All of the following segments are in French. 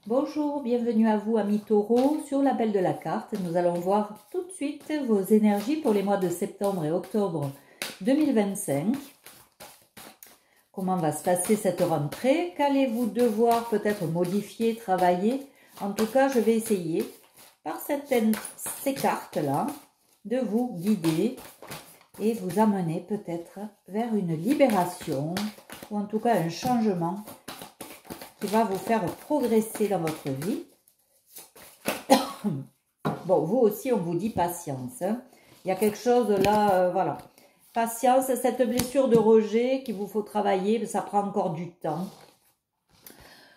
Bonjour, bienvenue à vous amis taureaux sur l'appel de la carte. Nous allons voir tout de suite vos énergies pour les mois de septembre et octobre 2025. Comment va se passer cette rentrée? Qu'allez-vous devoir peut-être modifier, travailler? En tout cas, je vais essayer par ces cartes-là de vous guider et vous amener peut-être vers une libération ou en tout cas un changement qui va vous faire progresser dans votre vie. Bon, vous aussi, on vous dit patience. Hein. Il y a quelque chose là, voilà. Patience, cette blessure de rejet qu'il vous faut travailler, ça prend encore du temps.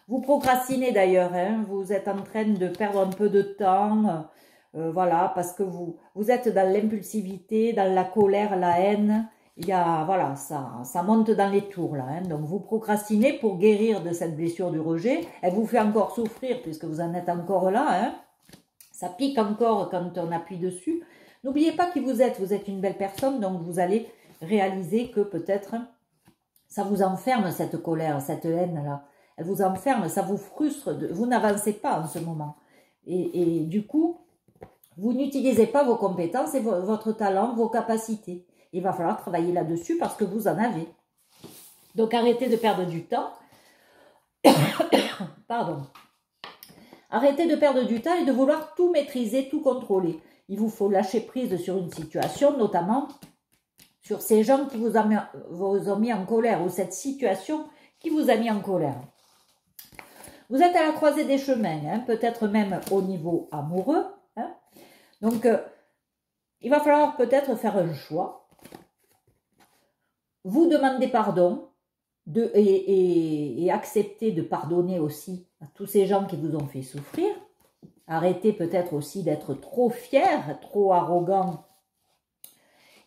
Vous procrastinez d'ailleurs, hein, vous êtes en train de perdre un peu de temps, voilà, parce que vous êtes dans l'impulsivité, dans la colère, la haine. Il y a, voilà, ça monte dans les tours là. Hein. Donc vous procrastinez pour guérir de cette blessure du rejet. Elle vous fait encore souffrir puisque vous en êtes encore là. Hein. Ça pique encore quand on appuie dessus. N'oubliez pas qui vous êtes une belle personne, donc vous allez réaliser que peut-être ça vous enferme cette colère, cette haine-là. Elle vous enferme, ça vous frustre, vous n'avancez pas en ce moment. Et du coup, vous n'utilisez pas vos compétences et votre talent, vos capacités. Il va falloir travailler là-dessus parce que vous en avez. Donc arrêtez de perdre du temps. Pardon. Arrêtez de perdre du temps et de vouloir tout maîtriser, tout contrôler. Il vous faut lâcher prise sur une situation, notamment sur ces gens qui vous ont mis en colère ou cette situation qui vous a mis en colère. Vous êtes à la croisée des chemins, hein, peut-être même au niveau amoureux. Hein. Donc, il va falloir peut-être faire un choix. Vous demandez pardon et accepter de pardonner aussi à tous ces gens qui vous ont fait souffrir. Arrêtez peut-être aussi d'être trop fier, trop arrogant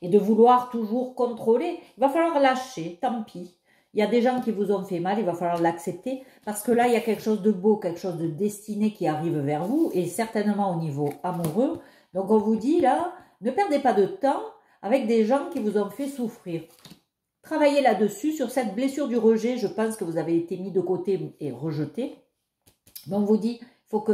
et de vouloir toujours contrôler. Il va falloir lâcher, tant pis. Il y a des gens qui vous ont fait mal, il va falloir l'accepter parce que là, il y a quelque chose de beau, quelque chose de destiné qui arrive vers vous et certainement au niveau amoureux. Donc, on vous dit là, ne perdez pas de temps avec des gens qui vous ont fait souffrir. Travaillez là-dessus, sur cette blessure du rejet, je pense que vous avez été mis de côté et rejeté. Donc, on vous dit,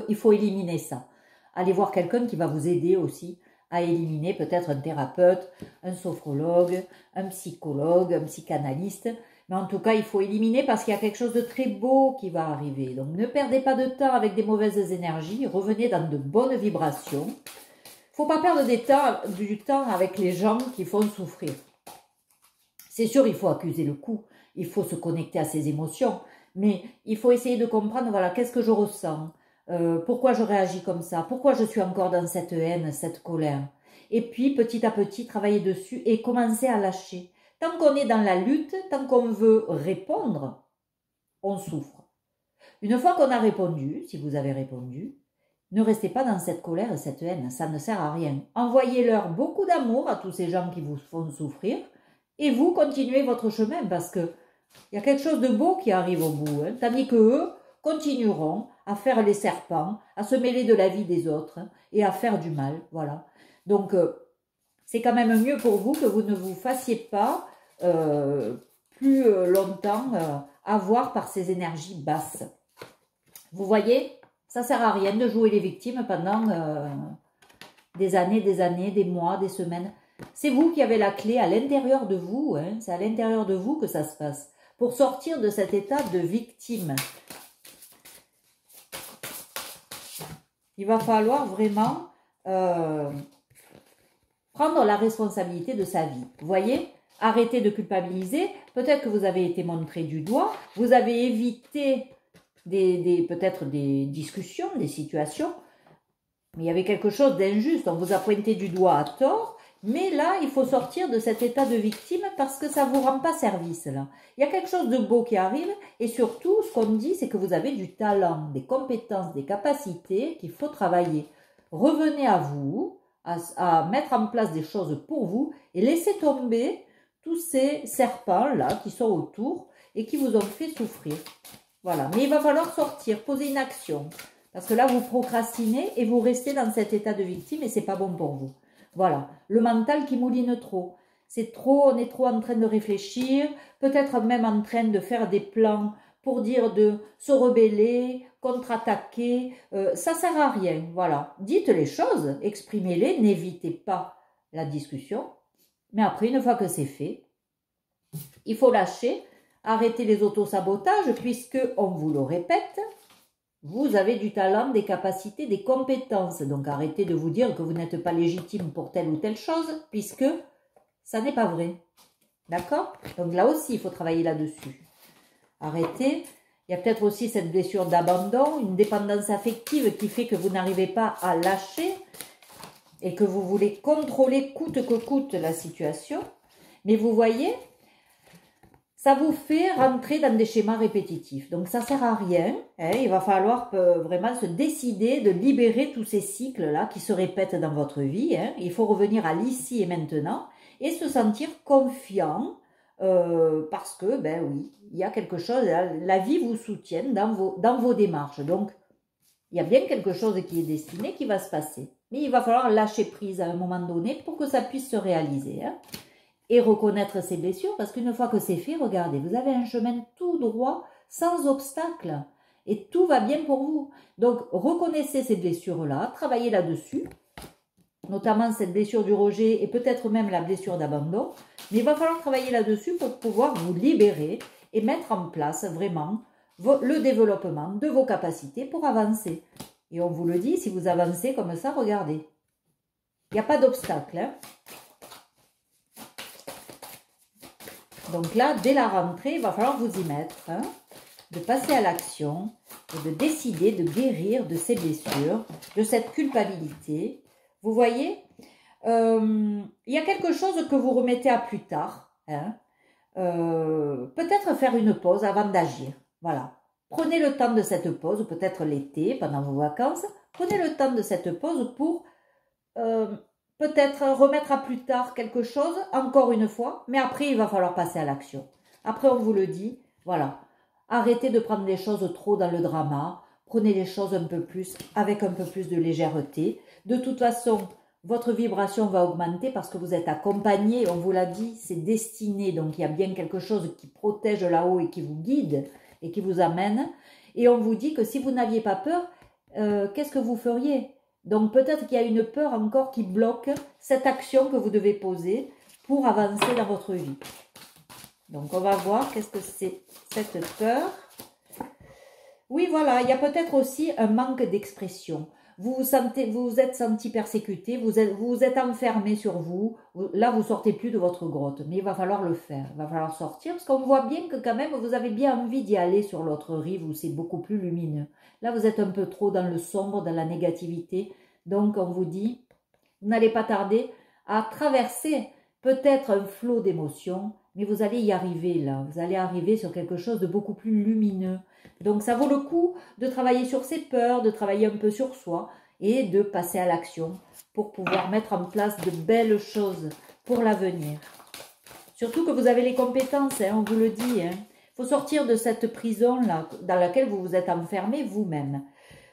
il faut éliminer ça. Allez voir quelqu'un qui va vous aider aussi à éliminer, peut-être un thérapeute, un sophrologue, un psychologue, un psychanalyste. Mais en tout cas, il faut éliminer parce qu'il y a quelque chose de très beau qui va arriver. Donc, ne perdez pas de temps avec des mauvaises énergies. Revenez dans de bonnes vibrations. Il ne faut pas perdre du temps avec les gens qui font souffrir. C'est sûr, il faut accuser le coup. Il faut se connecter à ses émotions. Mais il faut essayer de comprendre, voilà, qu'est-ce que je ressens, pourquoi je réagis comme ça, pourquoi je suis encore dans cette haine, cette colère. Et puis, petit à petit, travailler dessus et commencer à lâcher. Tant qu'on est dans la lutte, tant qu'on veut répondre, on souffre. Une fois qu'on a répondu, si vous avez répondu, ne restez pas dans cette colère et cette haine, ça ne sert à rien. Envoyez-leur beaucoup d'amour à tous ces gens qui vous font souffrir et vous continuez votre chemin parce que il y a quelque chose de beau qui arrive au bout, hein, tandis que eux continueront à faire les serpents, à se mêler de la vie des autres hein, et à faire du mal, voilà. Donc, c'est quand même mieux pour vous que vous ne vous fassiez pas plus longtemps avoir par ces énergies basses. Vous voyez, ça ne sert à rien de jouer les victimes pendant des années, des mois, des semaines. C'est vous qui avez la clé à l'intérieur de vous, hein, c'est à l'intérieur de vous que ça se passe. Pour sortir de cet état de victime, il va falloir vraiment prendre la responsabilité de sa vie. Vous voyez, arrêtez de culpabiliser. Peut-être que vous avez été montré du doigt, vous avez évité peut-être des discussions, des situations, mais il y avait quelque chose d'injuste. On vous a pointé du doigt à tort. Mais là, il faut sortir de cet état de victime parce que ça ne vous rend pas service. Là. Il y a quelque chose de beau qui arrive et surtout, ce qu'on dit, c'est que vous avez du talent, des compétences, des capacités qu'il faut travailler. Revenez à vous, à mettre en place des choses pour vous et laissez tomber tous ces serpents-là qui sont autour et qui vous ont fait souffrir. Voilà, mais il va falloir sortir, poser une action. Parce que là, vous procrastinez et vous restez dans cet état de victime et ce n'est pas bon pour vous. Voilà, le mental qui mouline trop. C'est trop, on est trop en train de réfléchir, peut-être même en train de faire des plans pour dire de se rebeller, contre-attaquer, ça sert à rien, voilà. Dites les choses, exprimez-les, n'évitez pas la discussion, mais après, une fois que c'est fait, il faut lâcher, arrêter les autosabotages, puisque, on vous le répète, vous avez du talent, des capacités, des compétences. Donc arrêtez de vous dire que vous n'êtes pas légitime pour telle ou telle chose, puisque ça n'est pas vrai. D'accord? Donc là aussi, il faut travailler là-dessus. Arrêtez. Il y a peut-être aussi cette blessure d'abandon, une dépendance affective qui fait que vous n'arrivez pas à lâcher et que vous voulez contrôler coûte que coûte la situation. Mais vous voyez, ça vous fait rentrer dans des schémas répétitifs. Donc ça ne sert à rien. Hein. Il va falloir vraiment se décider de libérer tous ces cycles-là qui se répètent dans votre vie. Hein. Il faut revenir à l'ici et maintenant et se sentir confiant parce que, ben oui, il y a quelque chose, la vie vous soutient dans vos démarches. Donc, il y a bien quelque chose qui est destiné, qui va se passer. Mais il va falloir lâcher prise à un moment donné pour que ça puisse se réaliser. Hein. Et reconnaître ses blessures, parce qu'une fois que c'est fait, regardez, vous avez un chemin tout droit, sans obstacle, et tout va bien pour vous. Donc, reconnaissez ces blessures-là, travaillez là-dessus, notamment cette blessure du rejet, et peut-être même la blessure d'abandon, mais il va falloir travailler là-dessus pour pouvoir vous libérer, et mettre en place vraiment le développement de vos capacités pour avancer. Et on vous le dit, si vous avancez comme ça, regardez, il n'y a pas d'obstacle, hein. Donc là, dès la rentrée, il va falloir vous y mettre, hein, de passer à l'action et de décider de guérir de ces blessures, de cette culpabilité. Vous voyez, il y a quelque chose que vous remettez à plus tard. Hein, peut-être faire une pause avant d'agir. Voilà. Prenez le temps de cette pause, peut-être l'été, pendant vos vacances. Prenez le temps de cette pause pour peut-être remettre à plus tard quelque chose, encore une fois, mais après, il va falloir passer à l'action. Après, on vous le dit, voilà, arrêtez de prendre les choses trop dans le drama, prenez les choses un peu plus, avec un peu plus de légèreté. De toute façon, votre vibration va augmenter parce que vous êtes accompagné, on vous l'a dit, c'est destiné, donc il y a bien quelque chose qui protège là-haut et qui vous guide et qui vous amène. Et on vous dit que si vous n'aviez pas peur, qu'est-ce que vous feriez ? Donc peut-être qu'il y a une peur encore qui bloque cette action que vous devez poser pour avancer dans votre vie. Donc on va voir qu'est-ce que c'est cette peur. Oui, voilà, il y a peut-être aussi un manque d'expression. Vous vous êtes senti persécuté, vous vous êtes enfermé sur vous. Là, vous sortez plus de votre grotte, mais il va falloir le faire. Il va falloir sortir parce qu'on voit bien que quand même, vous avez bien envie d'y aller sur l'autre rive où c'est beaucoup plus lumineux. Là, vous êtes un peu trop dans le sombre, dans la négativité. Donc, on vous dit, vous n'allez pas tarder à traverser peut-être un flot d'émotions, mais vous allez y arriver là. Vous allez arriver sur quelque chose de beaucoup plus lumineux. Donc, ça vaut le coup de travailler sur ses peurs, de travailler un peu sur soi et de passer à l'action pour pouvoir mettre en place de belles choses pour l'avenir. Surtout que vous avez les compétences, hein, on vous le dit. Il faut sortir de cette prison-là dans laquelle vous vous êtes enfermé vous-même.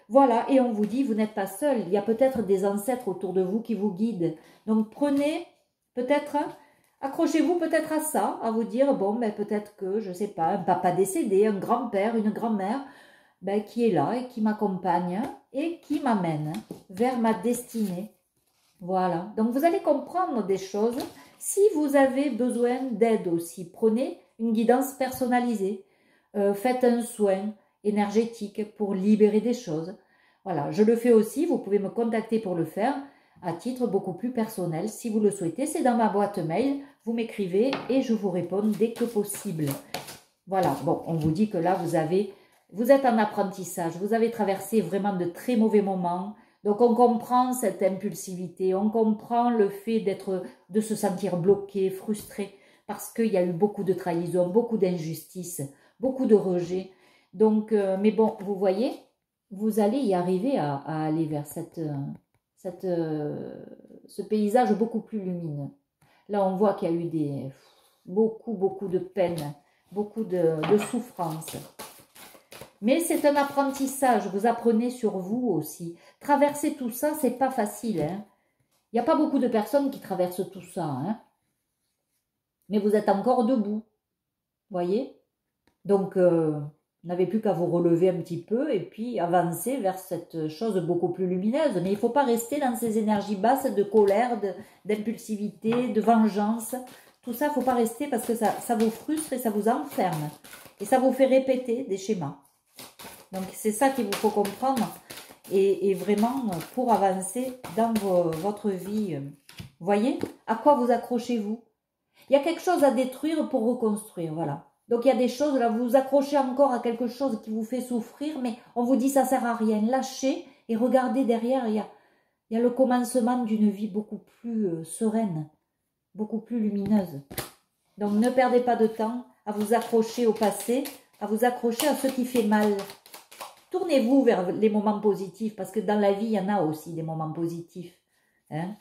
Voilà, et on vous dit, vous n'êtes pas seul. Il y a peut-être des ancêtres autour de vous qui vous guident. Donc prenez peut-être, accrochez-vous peut-être à ça, à vous dire, bon, ben, peut-être que, je ne sais pas, un papa décédé, un grand-père, une grand-mère, ben, qui est là et qui m'accompagne et qui m'amène vers ma destinée. Voilà, donc vous allez comprendre des choses. Si vous avez besoin d'aide aussi, prenez une guidance personnalisée. Faites un soin énergétique pour libérer des choses. Voilà, je le fais aussi, vous pouvez me contacter pour le faire à titre beaucoup plus personnel si vous le souhaitez. C'est dans ma boîte mail, vous m'écrivez et je vous réponds dès que possible. Voilà, bon, on vous dit que là, vous êtes en apprentissage, vous avez traversé vraiment de très mauvais moments. Donc on comprend cette impulsivité, on comprend le fait de se sentir bloqué, frustré, parce qu'il y a eu beaucoup de trahison, beaucoup d'injustice, beaucoup de rejet. Donc, mais bon, vous voyez, vous allez y arriver à aller vers ce paysage beaucoup plus lumineux. Là, on voit qu'il y a eu beaucoup de peine, beaucoup de souffrance. Mais c'est un apprentissage, vous apprenez sur vous aussi. Traverser tout ça, c'est pas facile. Hein. Il n'y a pas beaucoup de personnes qui traversent tout ça. Hein. Mais vous êtes encore debout, voyez. Donc, Vous n'avez plus qu'à vous relever un petit peu et puis avancer vers cette chose beaucoup plus lumineuse. Mais il ne faut pas rester dans ces énergies basses de colère, d'impulsivité, de vengeance. Tout ça, il ne faut pas rester parce que ça vous frustre et ça vous enferme. Et ça vous fait répéter des schémas. Donc c'est ça qu'il vous faut comprendre. Et vraiment, pour avancer dans votre vie, voyez, à quoi vous accrochez-vous? Il y a quelque chose à détruire pour reconstruire, voilà. Donc il y a des choses, là, vous vous accrochez encore à quelque chose qui vous fait souffrir, mais on vous dit ça sert à rien. Lâchez et regardez derrière, il y a le commencement d'une vie beaucoup plus sereine, beaucoup plus lumineuse. Donc ne perdez pas de temps à vous accrocher au passé, à vous accrocher à ce qui fait mal. Tournez-vous vers les moments positifs, parce que dans la vie, il y en a aussi des moments positifs. Hein?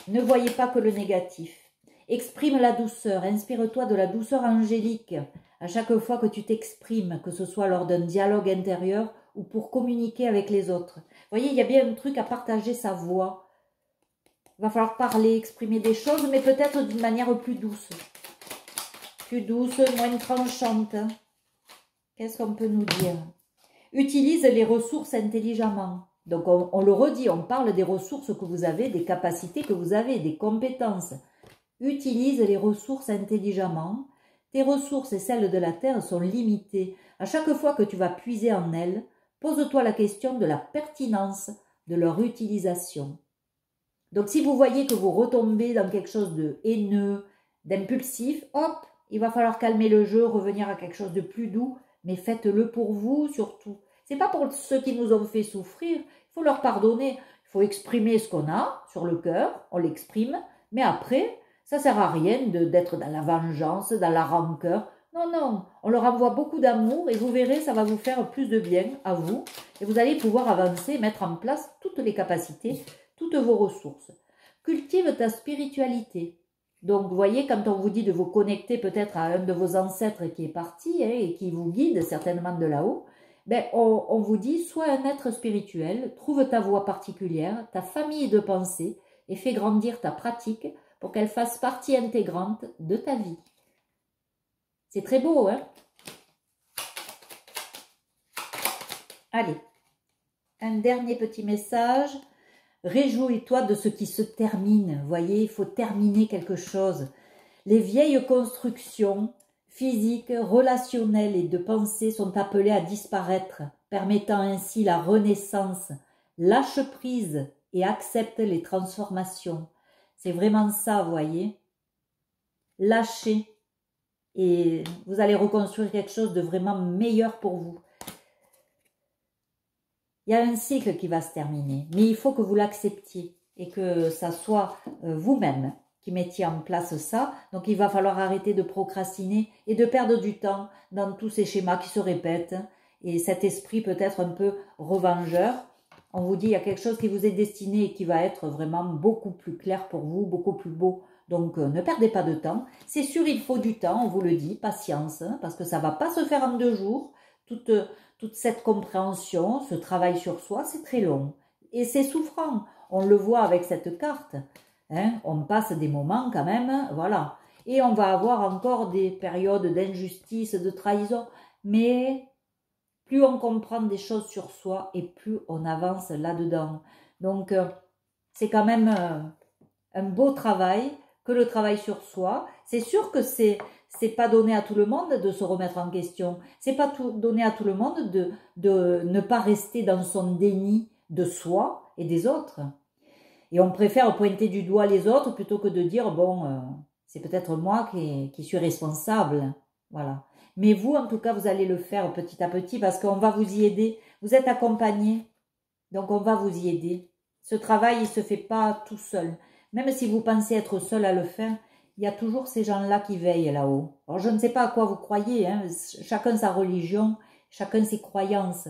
Ne voyez pas que le négatif. Exprime la douceur, inspire-toi de la douceur angélique à chaque fois que tu t'exprimes, que ce soit lors d'un dialogue intérieur ou pour communiquer avec les autres. Vous voyez, il y a bien un truc à partager sa voix. Il va falloir parler, exprimer des choses, mais peut-être d'une manière plus douce. Plus douce, moins tranchante. Qu'est-ce qu'on peut nous dire? Utilise les ressources intelligemment. Donc, on le redit, on parle des ressources que vous avez, des capacités que vous avez, des compétences. Utilise les ressources intelligemment. Tes ressources et celles de la Terre sont limitées. À chaque fois que tu vas puiser en elles, pose-toi la question de la pertinence de leur utilisation. Donc, si vous voyez que vous retombez dans quelque chose de haineux, d'impulsif, hop, il va falloir calmer le jeu, revenir à quelque chose de plus doux, mais faites-le pour vous surtout. C'est pas pour ceux qui nous ont fait souffrir, il faut leur pardonner. Il faut exprimer ce qu'on a sur le cœur, on l'exprime, mais après, ça sert à rien d'être dans la vengeance, dans la rancœur. Non, non, on leur envoie beaucoup d'amour et vous verrez, ça va vous faire plus de bien à vous. Et vous allez pouvoir avancer, mettre en place toutes les capacités, toutes vos ressources. Cultive ta spiritualité. Donc, vous voyez, quand on vous dit de vous connecter peut-être à un de vos ancêtres qui est parti et qui vous guide certainement de là-haut, ben, on vous dit, sois un être spirituel, trouve ta voie particulière, ta famille de pensée et fais grandir ta pratique pour qu'elle fasse partie intégrante de ta vie. C'est très beau, hein? Allez, un dernier petit message. Réjouis-toi de ce qui se termine. Vous voyez, il faut terminer quelque chose. Les vieilles constructions physiques, relationnelles et de pensée sont appelées à disparaître, permettant ainsi la renaissance. Lâche prise et accepte les transformations. C'est vraiment ça, vous voyez. Lâchez et vous allez reconstruire quelque chose de vraiment meilleur pour vous. Il y a un cycle qui va se terminer, mais il faut que vous l'acceptiez et que ça soit vous-même qui mettiez en place ça. Donc il va falloir arrêter de procrastiner et de perdre du temps dans tous ces schémas qui se répètent et cet esprit peut-être un peu revengeur. On vous dit il y a quelque chose qui vous est destiné et qui va être vraiment beaucoup plus clair pour vous, beaucoup plus beau. Donc ne perdez pas de temps. C'est sûr, il faut du temps, on vous le dit, patience, hein, parce que ça ne va pas se faire en 2 jours. Toute cette compréhension, ce travail sur soi, c'est très long. Et c'est souffrant. On le voit avec cette carte. Hein, on passe des moments quand même, voilà. Et on va avoir encore des périodes d'injustice, de trahison. Mais plus on comprend des choses sur soi et plus on avance là-dedans. Donc, c'est quand même un beau travail que le travail sur soi. C'est sûr que c'est pas donné à tout le monde de se remettre en question. C'est pas donné à tout le monde de ne pas rester dans son déni de soi et des autres. Et on préfère pointer du doigt les autres plutôt que de dire, bon, c'est peut-être moi qui suis responsable. Voilà. Mais vous, en tout cas, vous allez le faire petit à petit parce qu'on va vous y aider. Vous êtes accompagné, donc on va vous y aider. Ce travail, il ne se fait pas tout seul. Même si vous pensez être seul à le faire, il y a toujours ces gens-là qui veillent là-haut. Alors, je ne sais pas à quoi vous croyez, hein, chacun sa religion, chacun ses croyances.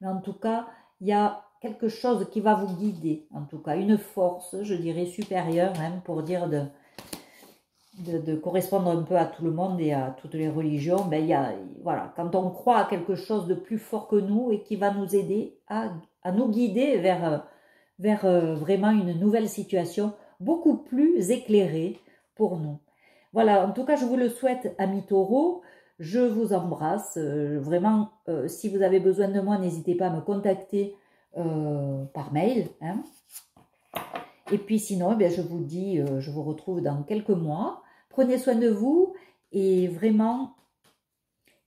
Mais en tout cas, il y a quelque chose qui va vous guider, en tout cas, une force, je dirais, supérieure, même pour dire de correspondre un peu à tout le monde et à toutes les religions. Ben, voilà, quand on croit à quelque chose de plus fort que nous et qui va nous aider à nous guider vers vraiment une nouvelle situation beaucoup plus éclairée pour nous. Voilà, en tout cas, je vous le souhaite, amis taureaux. Je vous embrasse. Vraiment, si vous avez besoin de moi, n'hésitez pas à me contacter par mail. Hein. Et puis sinon, eh bien, je vous dis, je vous retrouve dans quelques mois. Prenez soin de vous et vraiment,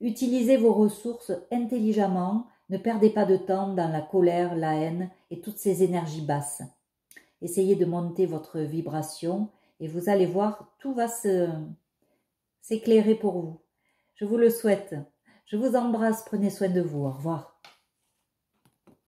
utilisez vos ressources intelligemment. Ne perdez pas de temps dans la colère, la haine et toutes ces énergies basses. Essayez de monter votre vibration et vous allez voir, tout va s'éclairer pour vous. Je vous le souhaite. Je vous embrasse, prenez soin de vous. Au revoir.